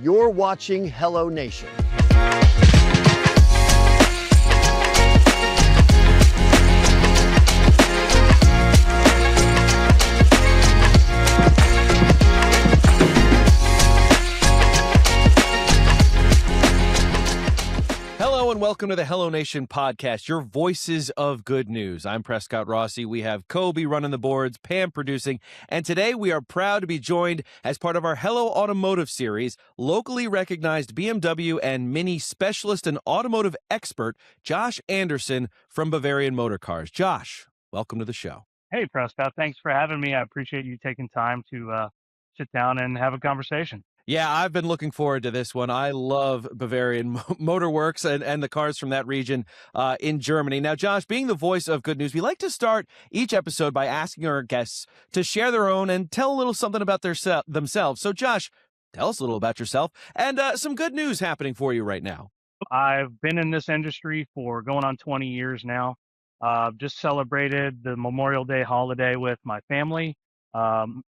You're watching HelloNation. Hello and welcome to the HelloNation podcast, your voices of good news. I'm Prescott Rossi. We have Kobe running the boards, Pam producing, and today we are proud to be joined as part of our Hello Automotive series, locally recognized BMW and Mini specialist and automotive expert, Josh Anderson from Bavarian Motor Cars. Josh, welcome to the show. Hey, Prescott. Thanks for having me. I appreciate you taking time to sit down and have a conversation. Yeah, I've been looking forward to this one. I love Bavarian Motor Works and the cars from that region in Germany. Now, Josh, being the voice of good news, we like to start each episode by asking our guests to share their own and tell a little something about themselves. So, Josh, tell us a little about yourself and some good news happening for you right now. I've been in this industry for going on 20 years now. Just celebrated the Memorial Day holiday with my family.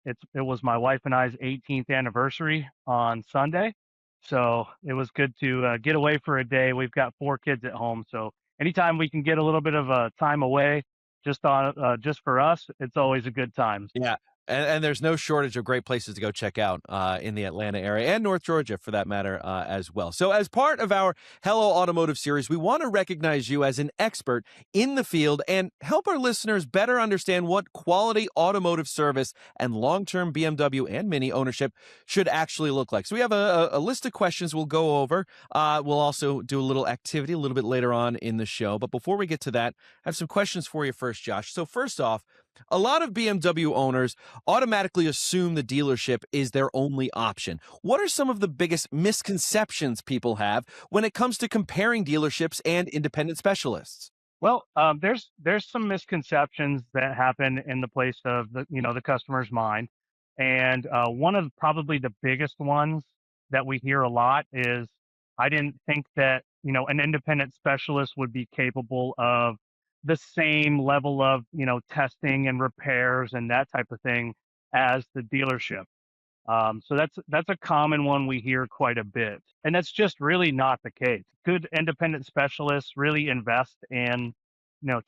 It was my wife and I's 18th anniversary on Sunday, so it was good to get away for a day. We've got 4 kids at home, so anytime we can get a little bit of time away, just for us, it's always a good time. Yeah. And there's no shortage of great places to go check out in the Atlanta area and North Georgia, for that matter, as well. So as part of our Hello Automotive series, we want to recognize you as an expert in the field and help our listeners better understand what quality automotive service and long-term BMW and Mini ownership should actually look like. So we have a list of questions we'll go over. We'll also do a little activity a little bit later on in the show. But before we get to that, I have some questions for you first, Josh. So first off, a lot of BMW owners automatically assume the dealership is their only option. What are some of the biggest misconceptions people have when it comes to comparing dealerships and independent specialists? Well, there's some misconceptions that happen in the place of the customer's mind, and one of probably the biggest ones that we hear a lot is, I didn't think that an independent specialist would be capable of the same level of testing and repairs and that type of thing as the dealership. So that's a common one we hear quite a bit, and that's just really not the case. Good independent specialists really invest in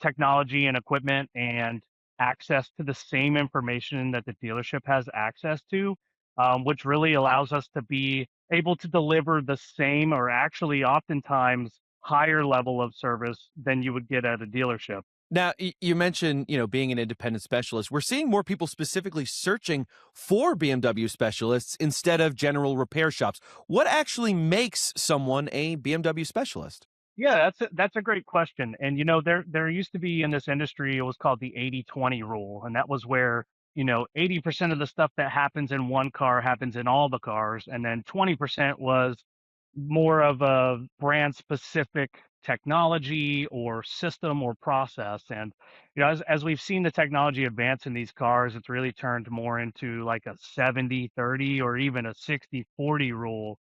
technology and equipment and access to the same information that the dealership has access to, which really allows us to be able to deliver the same, or actually oftentimes higher level of service than you would get at a dealership. Now, you mentioned, being an independent specialist. We're seeing more people specifically searching for BMW specialists instead of general repair shops. What actually makes someone a BMW specialist? Yeah, that's a great question. And there used to be in this industry, it was called the 80/20 rule, and that was where 80% of the stuff that happens in one car happens in all the cars, and then 20% was more of a brand specific technology or system or process. And as we've seen the technology advance in these cars, it's really turned more into like a 70/30 or even a 60/40 rule.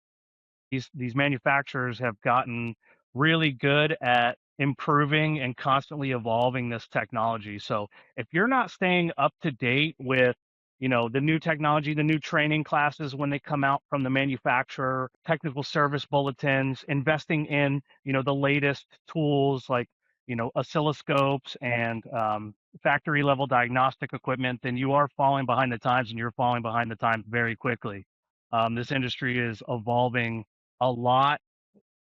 These manufacturers have gotten really good at improving and constantly evolving this technology. So if you're not staying up to date with the new technology, the new training classes when they come out from the manufacturer, technical service bulletins, investing in the latest tools like oscilloscopes and factory level diagnostic equipment, then you are falling behind the times, and you're falling behind the times very quickly. This industry is evolving a lot,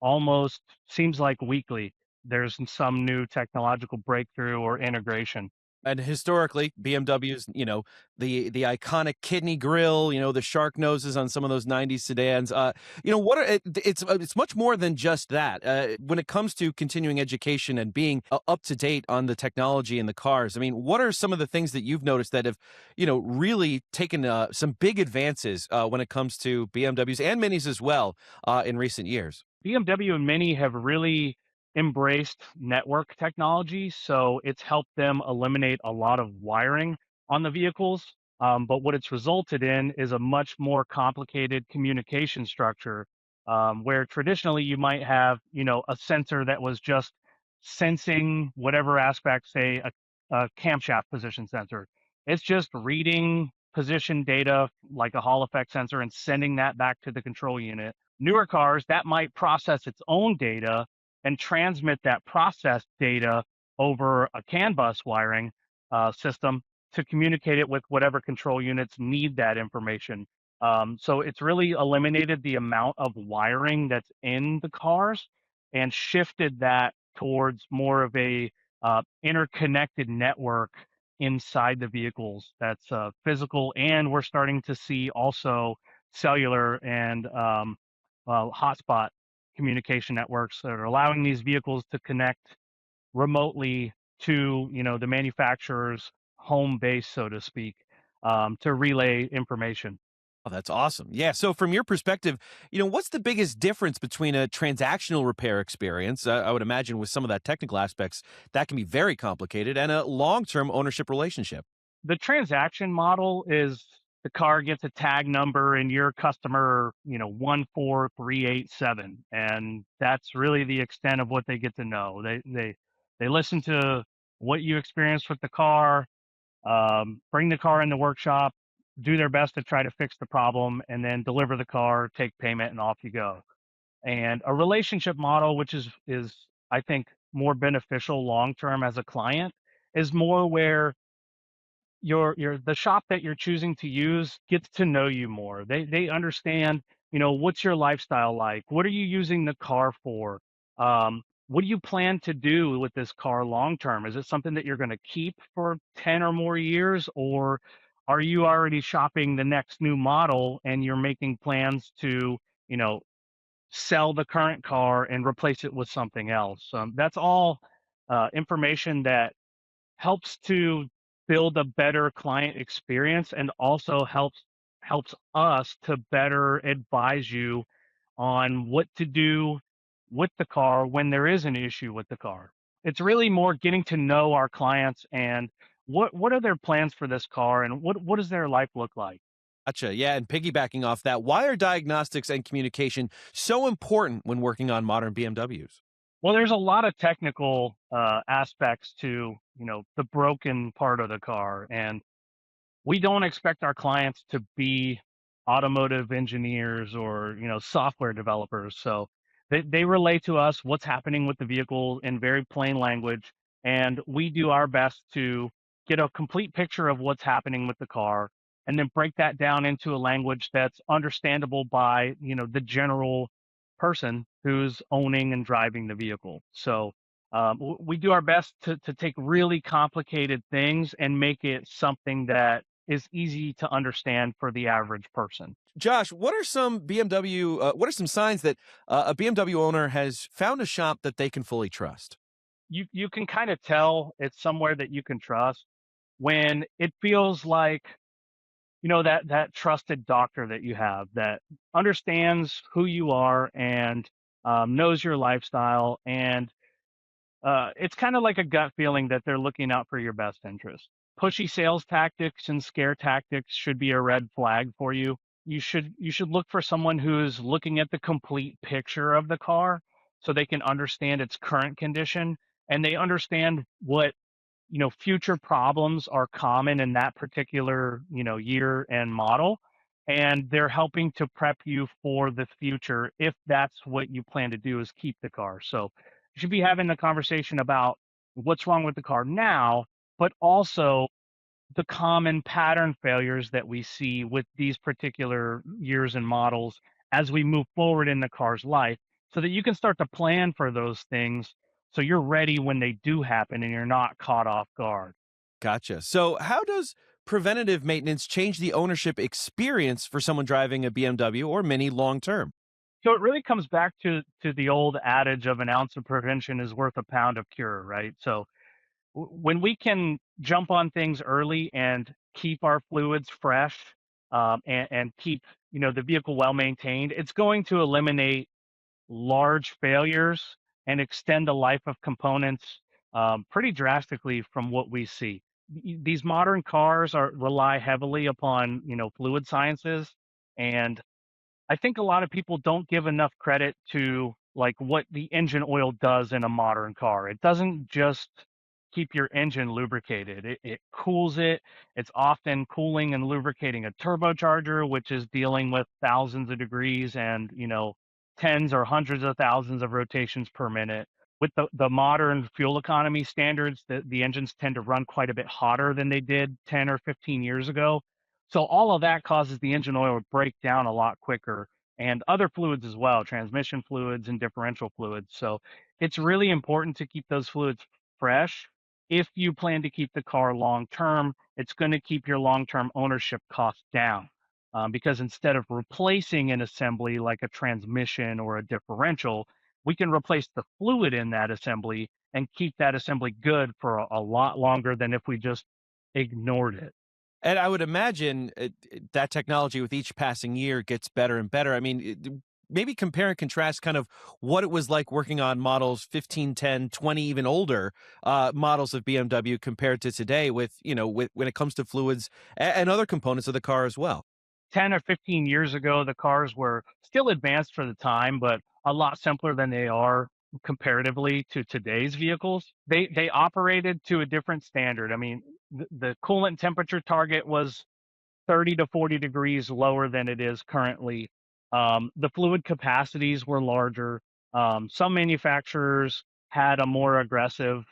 almost seems like weekly. There's some new technological breakthrough or integration. And historically, BMW's, the iconic kidney grille, the shark noses on some of those 90s sedans. It's much more than just that. When it comes to continuing education and being up to date on the technology in the cars, I mean, what are some of the things that you've noticed that have, really taken some big advances when it comes to BMWs and Minis as well in recent years? BMW and Mini have really embraced network technology, so it's helped them eliminate a lot of wiring on the vehicles. But what it's resulted in is a much more complicated communication structure, where traditionally you might have, a sensor that was just sensing whatever aspect, say a camshaft position sensor. It's just reading position data like a Hall effect sensor and sending that back to the control unit. Newer cars, that might process its own data and transmit that processed data over a CAN bus wiring system to communicate it with whatever control units need that information. So it's really eliminated the amount of wiring that's in the cars and shifted that towards more of a interconnected network inside the vehicles that's physical. And we're starting to see also cellular and hotspot communication networks that are allowing these vehicles to connect remotely to the manufacturer's home base, so to speak, to relay information. Oh, that's awesome. Yeah. So, from your perspective, what's the biggest difference between a transactional repair experience? I would imagine with some of that technical aspects, that can be very complicated, and a long term ownership relationship. The transaction model is the car gets a tag number and your customer, 14387, and that's really the extent of what they get to know. They listen to what you experienced with the car, bring the car in the workshop, do their best to try to fix the problem, and then deliver the car, take payment, and off you go. And a relationship model, which is I think more beneficial long term as a client, is more where your the shop that you're choosing to use gets to know you more. They understand, what's your lifestyle like? What are you using the car for? What do you plan to do with this car long term? Is it something that you're going to keep for 10 or more years, or are you already shopping the next new model and you're making plans to, you know, sell the current car and replace it with something else? That's all information that helps to build a better client experience and also helps us to better advise you on what to do with the car when there is an issue with the car. It's really more getting to know our clients and what are their plans for this car and what does their life look like. Gotcha. Yeah. And piggybacking off that, why are diagnostics and communication so important when working on modern BMWs? Well, there's a lot of technical aspects to the broken part of the car, and we don't expect our clients to be automotive engineers or software developers. So they relay to us what's happening with the vehicle in very plain language, and we do our best to get a complete picture of what's happening with the car and then break that down into a language that's understandable by the general person who's owning and driving the vehicle. So we do our best to take really complicated things and make it something that is easy to understand for the average person. Josh, what are some signs that a BMW owner has found a shop that they can fully trust? You can kind of tell it's somewhere that you can trust when it feels like that trusted doctor that you have that understands who you are and knows your lifestyle, and it's kind of like a gut feeling that they're looking out for your best interest. Pushy sales tactics and scare tactics should be a red flag for you. You should look for someone who's looking at the complete picture of the car so they can understand its current condition and they understand what future problems are common in that particular year and model, and they're helping to prep you for the future if that's what you plan to do is keep the car. So you should be having a conversation about what's wrong with the car now, but also the common pattern failures that we see with these particular years and models as we move forward in the car's life, so that you can start to plan for those things so you're ready when they do happen and you're not caught off guard. Gotcha. So, how does preventative maintenance change the ownership experience for someone driving a BMW or Mini long term? So it really comes back to the old adage of an ounce of prevention is worth a pound of cure, right? So when we can jump on things early and keep our fluids fresh, and keep the vehicle well maintained, it's going to eliminate large failures and extend the life of components pretty drastically from what we see. These modern cars are rely heavily upon fluid sciences, and I think a lot of people don't give enough credit to like what the engine oil does in a modern car. It doesn't just keep your engine lubricated. It cools it. It's often cooling and lubricating a turbocharger, which is dealing with thousands of degrees and, tens or hundreds of thousands of rotations per minute. With the modern fuel economy standards, the engines tend to run quite a bit hotter than they did 10 or 15 years ago. So all of that causes the engine oil to break down a lot quicker, and other fluids as well, transmission fluids and differential fluids. So it's really important to keep those fluids fresh. If you plan to keep the car long term, it's going to keep your long term ownership costs down. Because instead of replacing an assembly like a transmission or a differential, we can replace the fluid in that assembly and keep that assembly good for a lot longer than if we just ignored it. And I would imagine that technology with each passing year gets better and better. I mean, maybe compare and contrast kind of what it was like working on models 15, 10, 20, even older models of BMW compared to today with, when it comes to fluids and other components of the car as well. 10 or 15 years ago, the cars were still advanced for the time, but a lot simpler than they are comparatively to today's vehicles. They operated to a different standard. I mean, the coolant temperature target was 30 to 40 degrees lower than it is currently. The fluid capacities were larger. Some manufacturers had a more aggressive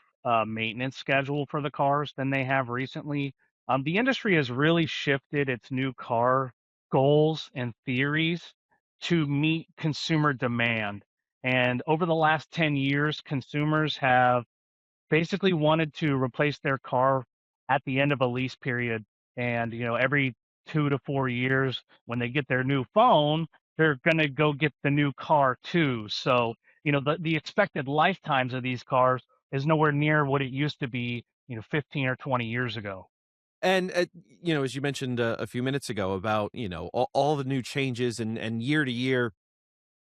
maintenance schedule for the cars than they have recently. The industry has really shifted its new car goals and theories to meet consumer demand. And over the last 10 years, consumers have basically wanted to replace their car at the end of a lease period. And, every 2 to 4 years, when they get their new phone, they're going to go get the new car too. So, the expected lifetimes of these cars is nowhere near what it used to be, 15 or 20 years ago. And, as you mentioned a few minutes ago about, all the new changes and year to year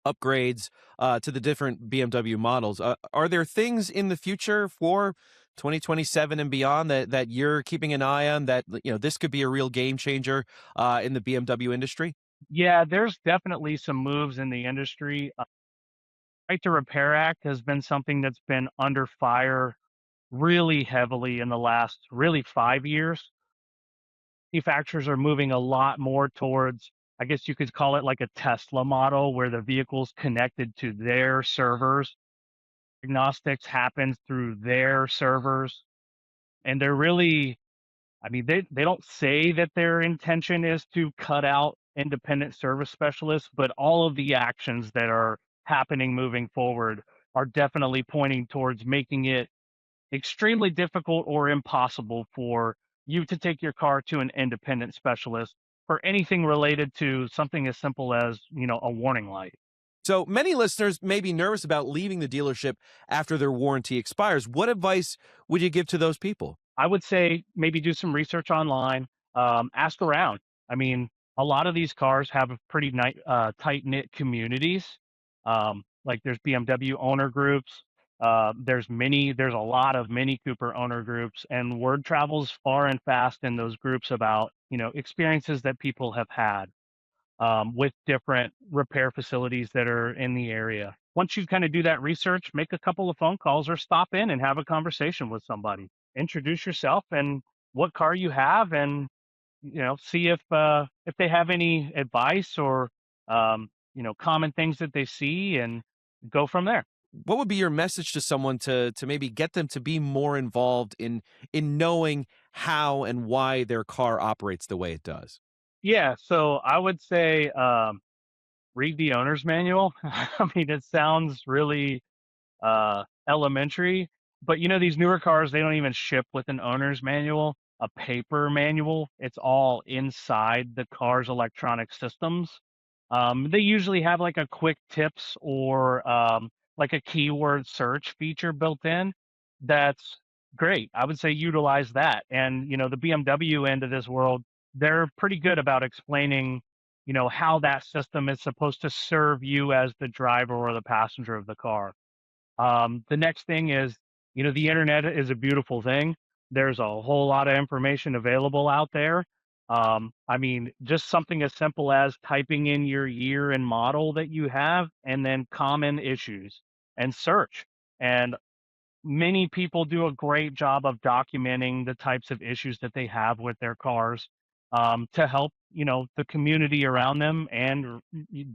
upgrades to the different BMW models. Are there things in the future for 2027 and beyond that you're keeping an eye on that, this could be a real game changer in the BMW industry? Yeah, there's definitely some moves in the industry. Right to Repair Act has been something that's been under fire really heavily in the last really 5 years. Manufacturers are moving a lot more towards, I guess you could call it like a Tesla model, where the vehicle's connected to their servers. Diagnostics happens through their servers. And they're really, I mean, they don't say that their intention is to cut out independent service specialists, but all of the actions that are happening moving forward are definitely pointing towards making it extremely difficult or impossible for you to take your car to an independent specialist for anything related to something as simple as, a warning light. So many listeners may be nervous about leaving the dealership after their warranty expires. What advice would you give to those people? I would say maybe do some research online, ask around. I mean, a lot of these cars have a pretty tight knit communities. Like there's BMW owner groups. There's a lot of Mini Cooper owner groups, and word travels far and fast in those groups about, experiences that people have had with different repair facilities that are in the area. Once you kind of do that research, make a couple of phone calls or stop in and have a conversation with somebody. Introduce yourself and what car you have, and see if they have any advice or common things that they see, and go from there. What would be your message to someone to maybe get them to be more involved in knowing how and why their car operates the way it does? Yeah, so I would say read the owner's manual. I mean, it sounds really elementary. But these newer cars, they don't even ship with an owner's manual, a paper manual. It's all inside the car's electronic systems. They usually have like a quick tips or like a keyword search feature built in. That's great. I would say utilize that. And the BMW end of this world, they're pretty good about explaining, how that system is supposed to serve you as the driver or the passenger of the car. The next thing is, the internet is a beautiful thing. There's a whole lot of information available out there. I mean, just something as simple as typing in your year and model that you have, and then common issues, and search. And Many people do a great job of documenting the types of issues that they have with their cars, to help, the community around them and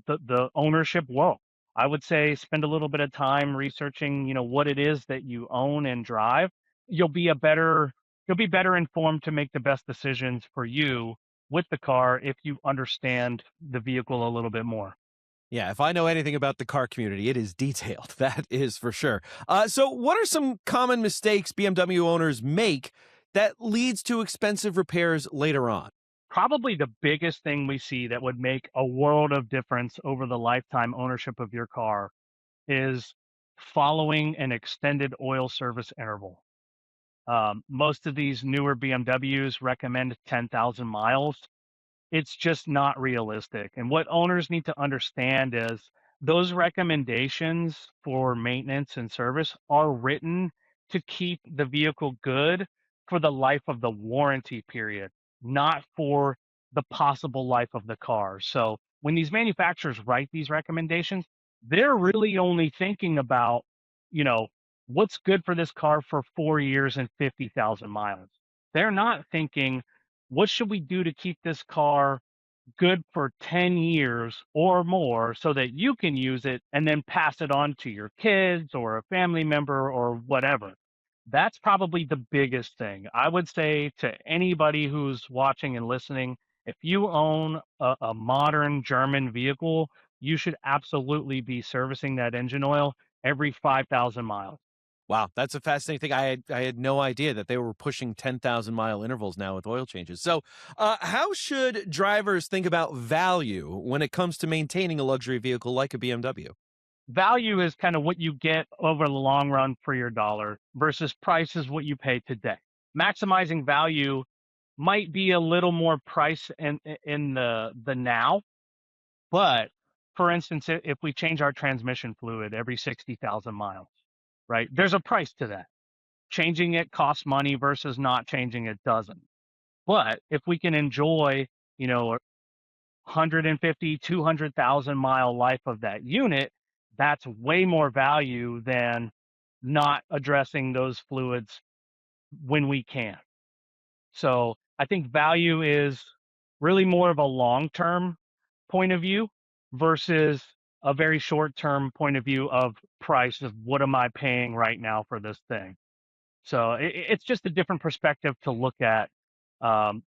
the ownership world. I would say spend a little bit of time researching, what it is that you own and drive. You'll be a better you'll be better informed to make the best decisions for you with the car if you understand the vehicle a little bit more. Yeah, if I know anything about the car community, it is detailed. That is for sure. So, what are some common mistakes BMW owners make that leads to expensive repairs later on? Probably the biggest thing we see that would make a world of difference over the lifetime ownership of your car is following an extended oil service interval. Most of these newer BMWs recommend 10,000 miles. It's just not realistic. And what owners need to understand is those recommendations for maintenance and service are written to keep the vehicle good for the life of the warranty period, not for the possible life of the car. So when these manufacturers write these recommendations, they're really only thinking about, you know, what's good for this car for 4 years and 50,000 miles. They're not thinking, what should we do to keep this car good for 10 years or more so that you can use it and then pass it on to your kids or a family member or whatever. That's probably the biggest thing. I would say to anybody who's watching and listening, if you own a modern German vehicle, you should absolutely be servicing that engine oil every 5,000 miles. Wow, that's a fascinating thing. I had no idea that they were pushing 10,000-mile intervals now with oil changes. So, how should drivers think about value when it comes to maintaining a luxury vehicle like a BMW? Value is kind of what you get over the long run for your dollar versus price is what you pay today. Maximizing value might be a little more price in the now, but for instance, if we change our transmission fluid every 60,000 miles, right? There's a price to that. Changing it costs money versus not changing it doesn't. But if we can enjoy, 150, 200,000 mile life of that unit, that's way more value than not addressing those fluids when we can. So I think value is really more of a long term point of view versus a very short term point of view of price of what am I paying right now for this thing. So it's just a different perspective to look at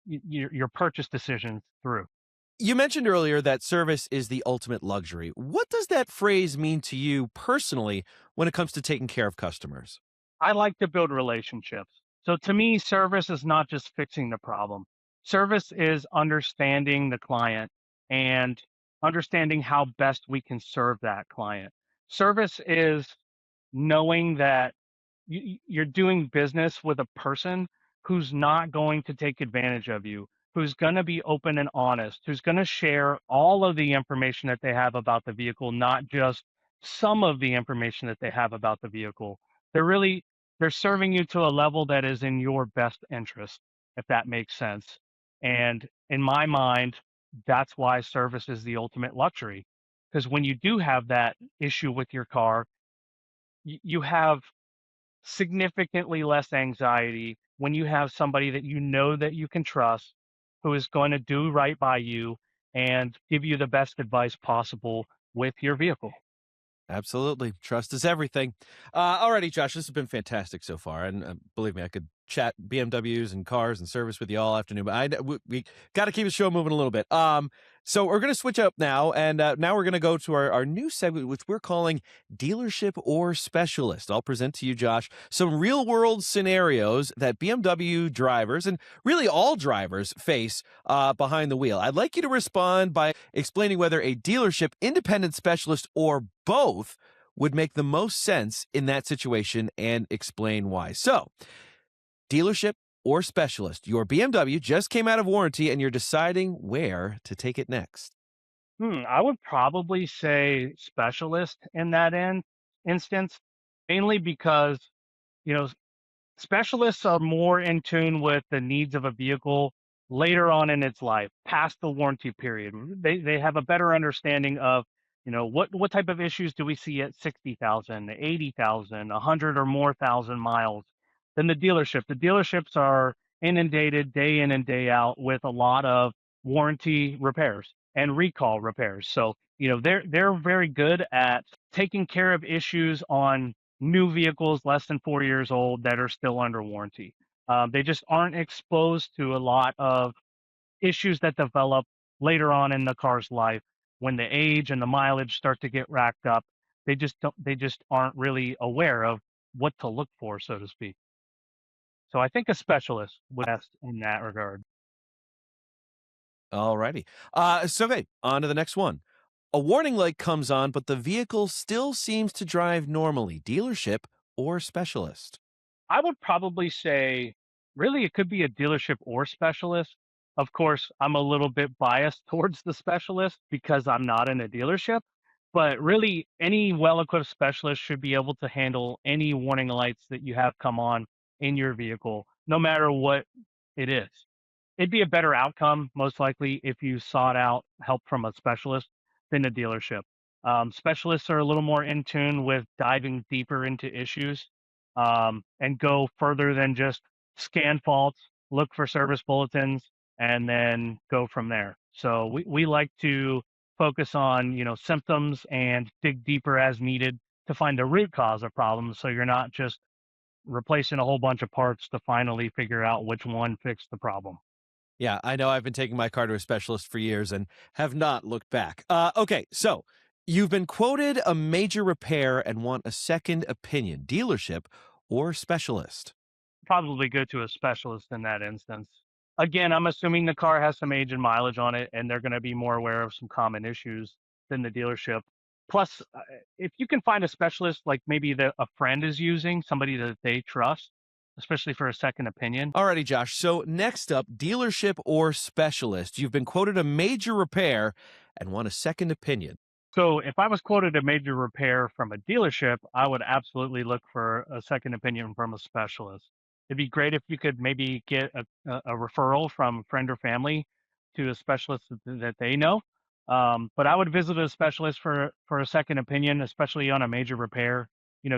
your purchase decisions through. You mentioned earlier that service is the ultimate luxury. What does that phrase mean to you personally when it comes to taking care of customers? I like to build relationships. So to me, service is not just fixing the problem. Service is understanding the client and understanding how best we can serve that client. Service is knowing that you're doing business with a person who's not going to take advantage of you, who's going to be open and honest, who's going to share all of the information that they have about the vehicle, not just some of the information that they have about the vehicle. They're really they're serving you to a level that is in your best interest, if that makes sense. And in my mind, that's why service is the ultimate luxury. Because when you do have that issue with your car, you have significantly less anxiety when you have somebody that you know that you can trust who is going to do right by you and give you the best advice possible with your vehicle. Absolutely. Trust is everything. Alrighty, Josh, this has been fantastic so far. And believe me, I could chat BMWs and cars and service with you all afternoon, but we got to keep the show moving a little bit. So we're going to switch up now. And now we're going to go to our new segment, which we're calling Dealership or Specialist. I'll present to you, Josh, some real world scenarios that BMW drivers and really all drivers face behind the wheel. I'd like you to respond by explaining whether a dealership, independent specialist, or both would make the most sense in that situation and explain why. So, dealership or specialist, your BMW just came out of warranty and you're deciding where to take it next. I would probably say specialist in that instance, mainly because, you know, specialists are more in tune with the needs of a vehicle later on in its life, past the warranty period. They have a better understanding of What type of issues do we see at 60,000, 80,000, 100 or more thousand miles? Then the dealerships are inundated day in and day out with a lot of warranty repairs and recall repairs. So, they're very good at taking care of issues on new vehicles less than 4 years old that are still under warranty. They just aren't exposed to a lot of issues that develop later on in the car's life when the age and the mileage start to get racked up. They just aren't really aware of what to look for, so to speak. So I think a specialist would best in that regard. All righty. Okay, on to the next one. A warning light comes on, but the vehicle still seems to drive normally. Dealership or specialist? I would probably say, really, it could be a dealership or specialist. Of course, I'm a little bit biased towards the specialist because I'm not in a dealership. But really, any well equipped specialist should be able to handle any warning lights that you have come on in your vehicle, no matter what it is. It'd be a better outcome, most likely, if you sought out help from a specialist than a dealership. Specialists are a little more in tune with diving deeper into issues and go further than just scan faults, look for service bulletins, and then go from there. So we like to focus on symptoms and dig deeper as needed to find the root cause of problems. So you're not just replacing a whole bunch of parts to finally figure out which one fixed the problem. Yeah, I know I've been taking my car to a specialist for years and have not looked back. Okay, so you've been quoted a major repair and want a second opinion. Dealership or specialist? Probably go to a specialist in that instance. Again, I'm assuming the car has some age and mileage on it, and they're going to be more aware of some common issues than the dealership. Plus, if you can find a specialist like maybe a friend is using, somebody that they trust, especially for a second opinion. Alrighty, Josh. So next up, dealership or specialist? You've been quoted a major repair and want a second opinion. So if I was quoted a major repair from a dealership, I would absolutely look for a second opinion from a specialist. It'd be great if you could maybe get a referral from friend or family to a specialist that they know. But I would visit a specialist for a second opinion, especially on a major repair.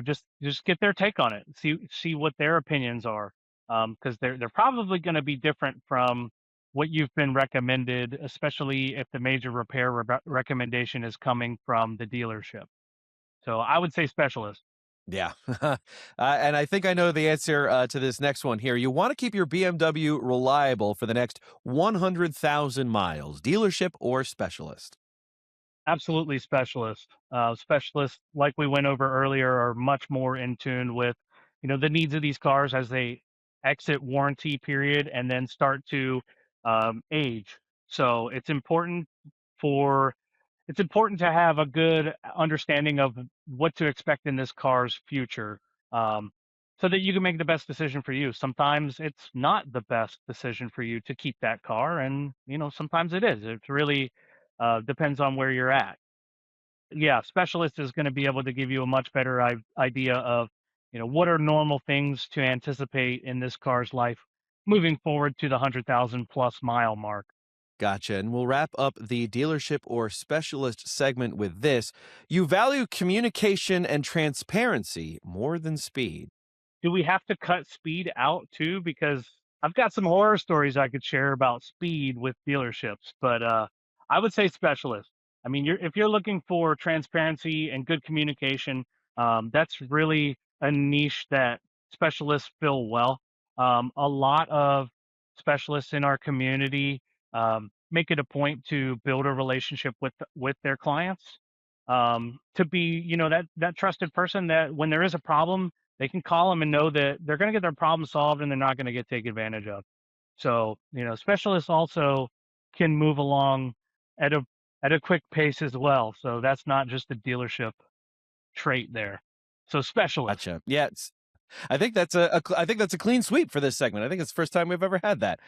Just get their take on it. See what their opinions are, because they're probably going to be different from what you've been recommended, especially if the major repair recommendation is coming from the dealership. So I would say specialist. Yeah. And I think I know the answer to this next one here. You want to keep your BMW reliable for the next 100,000 miles. Dealership or specialist? Absolutely specialist. Specialists, like we went over earlier, are much more in tune with, the needs of these cars as they exit warranty period and then start to age. So for it's important to have a good understanding of what to expect in this car's future, um, so that you can make the best decision for you. Sometimes it's not the best decision for you to keep that car, and sometimes it is. It really depends on where you're at. Yeah, specialist is going to be able to give you a much better idea of what are normal things to anticipate in this car's life moving forward to the 100,000 plus mile mark. Gotcha. And we'll wrap up the dealership or specialist segment with this. You value communication and transparency more than speed. Do we have to cut speed out too? Because I've got some horror stories I could share about speed with dealerships, but I would say specialist. I mean, if you're looking for transparency and good communication, that's really a niche that specialists fill well. A lot of specialists in our community make it a point to build a relationship with their clients, to be that trusted person that when there is a problem they can call them and know that they're going to get their problem solved and they're not going to get taken advantage of. So, specialists also can move along at a quick pace as well. So that's not just a dealership trait there. So specialist. Gotcha. Yeah, I think I think that's a clean sweep for this segment. I think it's the first time we've ever had that.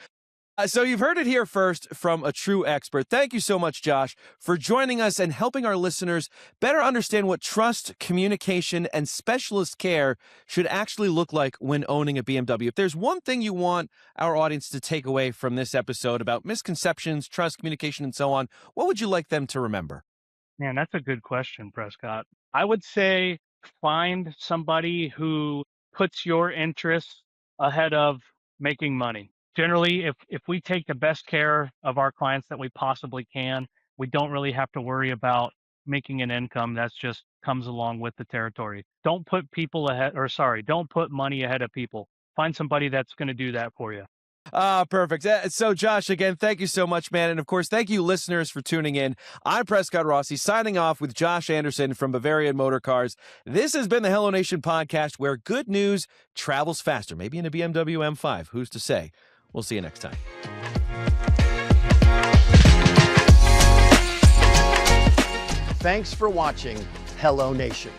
So you've heard it here first from a true expert. Thank you so much, Josh, for joining us and helping our listeners better understand what trust, communication, and specialist care should actually look like when owning a BMW. If there's one thing you want our audience to take away from this episode about misconceptions, trust, communication, and so on, what would you like them to remember? Man, that's a good question, Prescott. I would say find somebody who puts your interests ahead of making money. Generally, if we take the best care of our clients that we possibly can, we don't really have to worry about making an income. That's just comes along with the territory. Don't put people ahead, or sorry, don't put money ahead of people. Find somebody that's going to do that for you. Perfect. So, Josh, again, thank you so much, man. And of course, thank you, listeners, for tuning in. I'm Prescott Rossi, signing off with Josh Anderson from Bavarian Motor Cars. This has been the HelloNation podcast, where good news travels faster. Maybe in a BMW M5. Who's to say? We'll see you next time. Thanks for watching HelloNation.